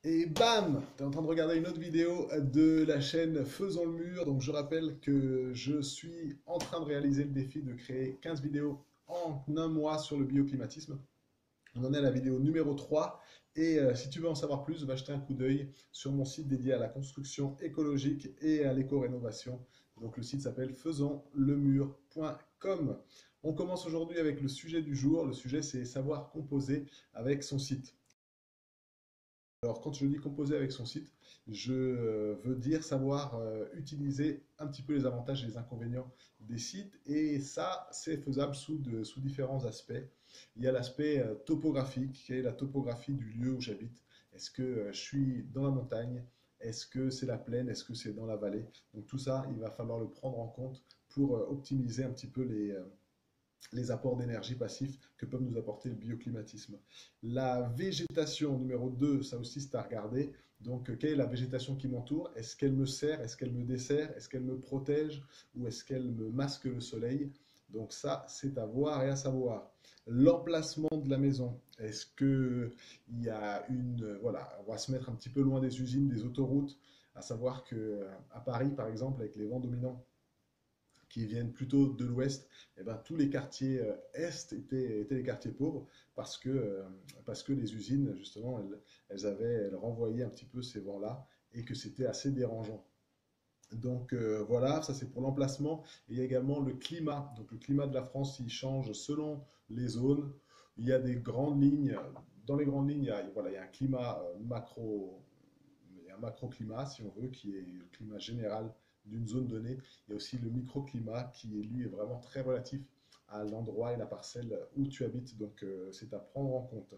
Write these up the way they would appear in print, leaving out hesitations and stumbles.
Et bam! Tu es en train de regarder une autre vidéo de la chaîne Faisons le mur. Donc je rappelle que je suis en train de réaliser le défi de créer 15 vidéos en un mois sur le bioclimatisme. On en est à la vidéo numéro 3. Et si tu veux en savoir plus, va jeter un coup d'œil sur mon site dédié à la construction écologique et à l'éco-rénovation. Donc le site s'appelle faisonslemur.com. On commence aujourd'hui avec le sujet du jour. Le sujet, c'est savoir composer avec son site. Alors, quand je dis composer avec son site, je veux dire savoir utiliser un petit peu les avantages et les inconvénients des sites. Et ça, c'est faisable sous différents aspects. Il y a l'aspect topographique, qui est la topographie du lieu où j'habite. Est-ce que je suis dans la montagne? Est-ce que c'est la plaine? Est-ce que c'est dans la vallée? Donc tout ça, il va falloir le prendre en compte pour optimiser un petit peu les apports d'énergie passifs que peuvent nous apporter le bioclimatisme. La végétation numéro 2, ça aussi c'est à regarder. Donc, quelle est la végétation qui m'entoure? Est-ce qu'elle me sert? Est-ce qu'elle me dessert? Est-ce qu'elle me protège? Ou est-ce qu'elle me masque le soleil? Donc ça, c'est à voir et à savoir. L'emplacement de la maison. Est-ce que il y a une... Voilà, on va se mettre un petit peu loin des usines, des autoroutes. À savoir que à Paris, par exemple, avec les vents dominants qui viennent plutôt de l'ouest, eh ben, tous les quartiers est étaient les quartiers pauvres parce que les usines, justement, elles renvoyaient un petit peu ces vents-là et que c'était assez dérangeant. Donc voilà, ça c'est pour l'emplacement. Et il y a également le climat. Donc le climat de la France, il change selon les zones. Il y a des grandes lignes. Dans les grandes lignes, voilà, il y a un climat macro, il y a un macroclimat, si on veut, qui est le climat général d'une zone donnée. Il y a aussi le microclimat qui, lui, est vraiment très relatif à l'endroit et la parcelle où tu habites. Donc, c'est à prendre en compte.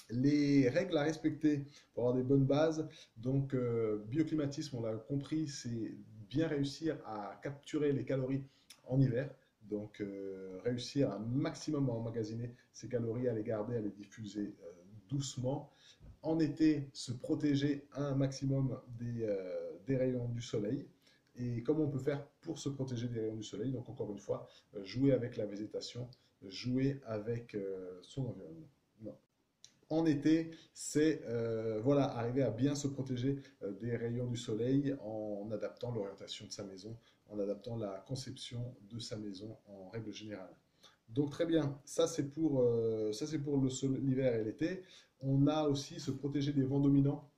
Les règles à respecter pour avoir des bonnes bases. Donc, bioclimatisme, on l'a compris, c'est bien réussir à capturer les calories en hiver. Donc, réussir un maximum à emmagasiner ces calories, à les garder, à les diffuser doucement. En été, se protéger un maximum des rayons du soleil. Et comment on peut faire pour se protéger des rayons du soleil? Donc encore une fois, jouer avec la végétation, jouer avec son environnement. Non. En été, c'est voilà, arriver à bien se protéger des rayons du soleil en adaptant l'orientation de sa maison, en adaptant la conception de sa maison en règle générale. Donc très bien, ça c'est pour l'hiver et l'été. On a aussi se protéger des vents dominants.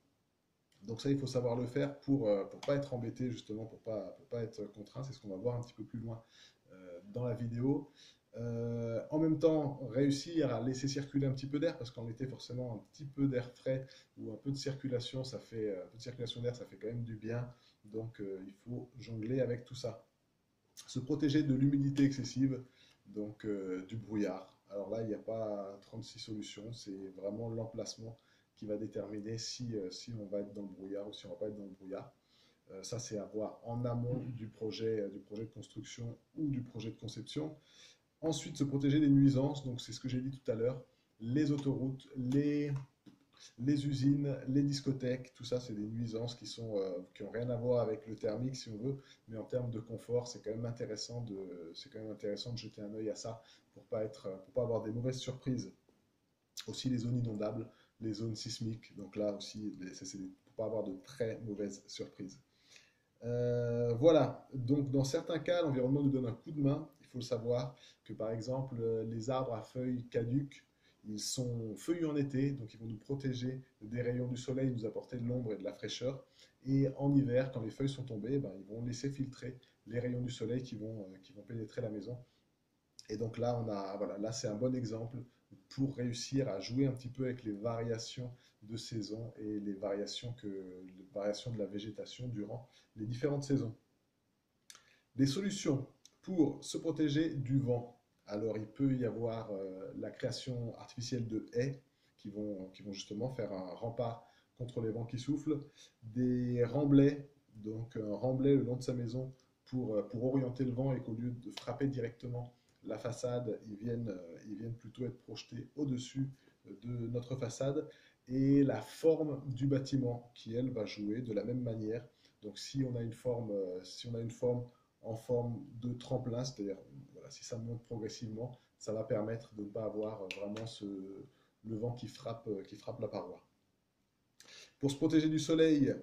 Donc ça, il faut savoir le faire pour pas être embêté justement, pour pas être contraint. C'est ce qu'on va voir un petit peu plus loin dans la vidéo. En même temps, réussir à laisser circuler un petit peu d'air, parce qu'en été, forcément, un petit peu d'air frais ou un peu de circulation, un peu de circulation d'air, ça fait quand même du bien. Donc il faut jongler avec tout ça. Se protéger de l'humidité excessive, donc du brouillard. Alors là, il n'y a pas 36 solutions, c'est vraiment l'emplacement qui va déterminer si on va être dans le brouillard ou si on ne va pas être dans le brouillard. Ça, c'est à voir en amont du projet de construction ou du projet de conception. Ensuite, se protéger des nuisances, donc c'est ce que j'ai dit tout à l'heure, les autoroutes, les usines, les discothèques, tout ça, c'est des nuisances qui ont rien à voir avec le thermique, si on veut, mais en termes de confort, c'est quand même intéressant de jeter un œil à ça pour pas avoir des mauvaises surprises. Aussi les zones inondables, les zones sismiques, donc là aussi, pour pas avoir de très mauvaises surprises. Voilà, donc dans certains cas, l'environnement nous donne un coup de main. Il faut savoir que par exemple, les arbres à feuilles caduques, ils sont feuillus en été, donc ils vont nous protéger des rayons du soleil, nous apporter de l'ombre et de la fraîcheur. Et en hiver, quand les feuilles sont tombées, ben, ils vont laisser filtrer les rayons du soleil qui vont pénétrer la maison. Et donc là, voilà, là c'est un bon exemple pour réussir à jouer un petit peu avec les variations de saison et les variations de la végétation durant les différentes saisons. Des solutions pour se protéger du vent. Alors il peut y avoir la création artificielle de haies qui vont justement faire un rempart contre les vents qui soufflent, des remblais, donc un remblai le long de sa maison pour orienter le vent et qu'au lieu de frapper directement la façade, ils viennent plutôt être projetés au-dessus de notre façade, et la forme du bâtiment qui, elle, va jouer de la même manière. Donc si on a une forme en forme de tremplin, c'est-à-dire voilà, si ça monte progressivement, ça va permettre de ne pas avoir vraiment le vent qui frappe la paroi. Pour se protéger du soleil,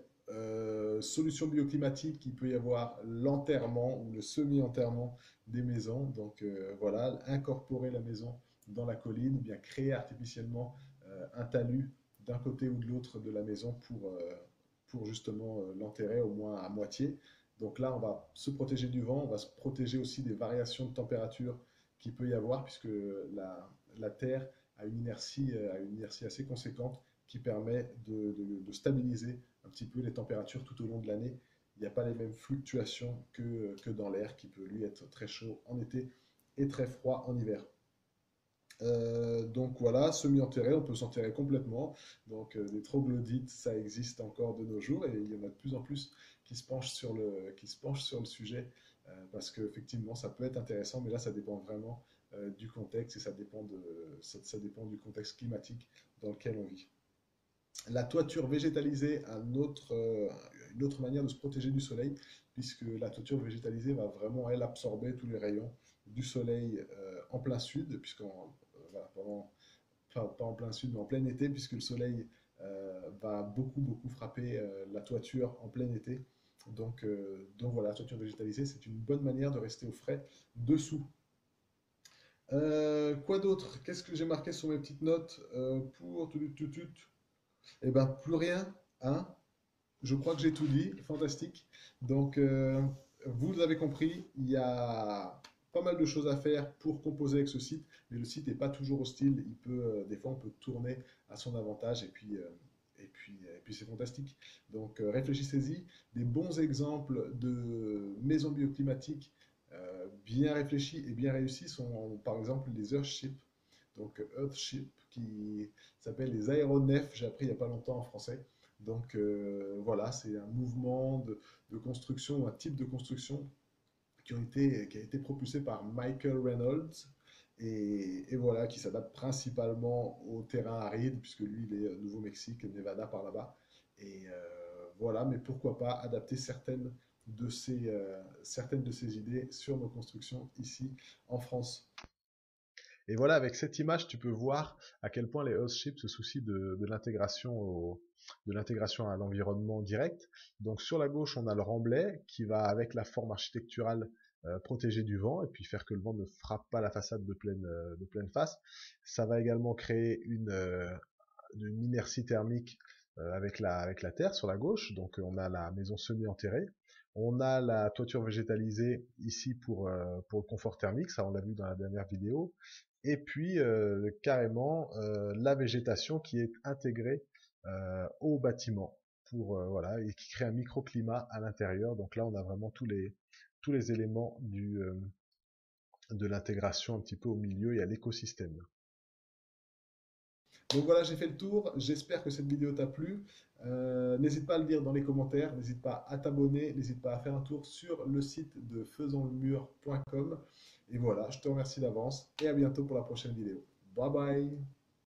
solution bioclimatique, il peut y avoir l'enterrement ou le semi-enterrement des maisons. Donc voilà, incorporer la maison dans la colline ou bien créer artificiellement un talus d'un côté ou de l'autre de la maison pour justement l'enterrer au moins à moitié. Donc là, on va se protéger du vent, on va se protéger aussi des variations de température qu'il peut y avoir puisque la Terre a une inertie assez conséquente qui permet de stabiliser un petit peu les températures tout au long de l'année. Il n'y a pas les mêmes fluctuations que dans l'air qui peut lui être très chaud en été et très froid en hiver. Donc voilà, semi-enterré, on peut s'enterrer complètement. Donc des troglodytes, ça existe encore de nos jours et il y en a de plus en plus qui se penchent sur le sujet parce qu'effectivement, ça peut être intéressant, mais là, ça dépend vraiment du contexte et ça dépend du contexte climatique dans lequel on vit. La toiture végétalisée, une autre manière de se protéger du soleil, puisque la toiture végétalisée va vraiment, elle, absorber tous les rayons du soleil en plein sud, voilà, pas en plein sud, mais en plein été, puisque le soleil va beaucoup frapper la toiture en plein été. Donc voilà, la toiture végétalisée, c'est une bonne manière de rester au frais dessous. Quoi d'autre? Qu'est-ce que j'ai marqué sur mes petites notes pour tout. Eh ben, plus rien, hein? Je crois que j'ai tout dit, fantastique. Donc, vous avez compris, il y a pas mal de choses à faire pour composer avec ce site, mais le site n'est pas toujours hostile. Des fois, on peut tourner à son avantage et puis c'est fantastique. Donc, réfléchissez-y. Des bons exemples de maisons bioclimatiques bien réfléchies et bien réussies sont par exemple les Earthship. Donc, Earthship qui s'appelle les aéronefs, j'ai appris il n'y a pas longtemps en français. Donc voilà, c'est un mouvement de construction, un type de construction qui a été propulsé par Michael Reynolds et voilà, qui s'adapte principalement au terrain aride, puisque lui, il est Nouveau-Mexique, Nevada par là-bas. Et voilà, mais pourquoi pas adapter certaines de ces idées sur nos constructions ici en France. Et voilà, avec cette image, tu peux voir à quel point les Earthships se soucient de l'intégration à l'environnement direct. Donc sur la gauche, on a le remblai qui va avec la forme architecturale protéger du vent et puis faire que le vent ne frappe pas la façade de pleine face. Ça va également créer une inertie thermique avec la terre sur la gauche. Donc on a la maison semi-enterrée. On a la toiture végétalisée ici pour le confort thermique, ça on l'a vu dans la dernière vidéo. Et puis carrément la végétation qui est intégrée au bâtiment voilà et qui crée un microclimat à l'intérieur. Donc là on a vraiment tous les éléments de l'intégration un petit peu au milieu et à l'écosystème. Donc voilà, j'ai fait le tour. J'espère que cette vidéo t'a plu. N'hésite pas à le dire dans les commentaires. N'hésite pas à t'abonner. N'hésite pas à faire un tour sur le site de faisonslemur.com. Et voilà, je te remercie d'avance et à bientôt pour la prochaine vidéo. Bye bye.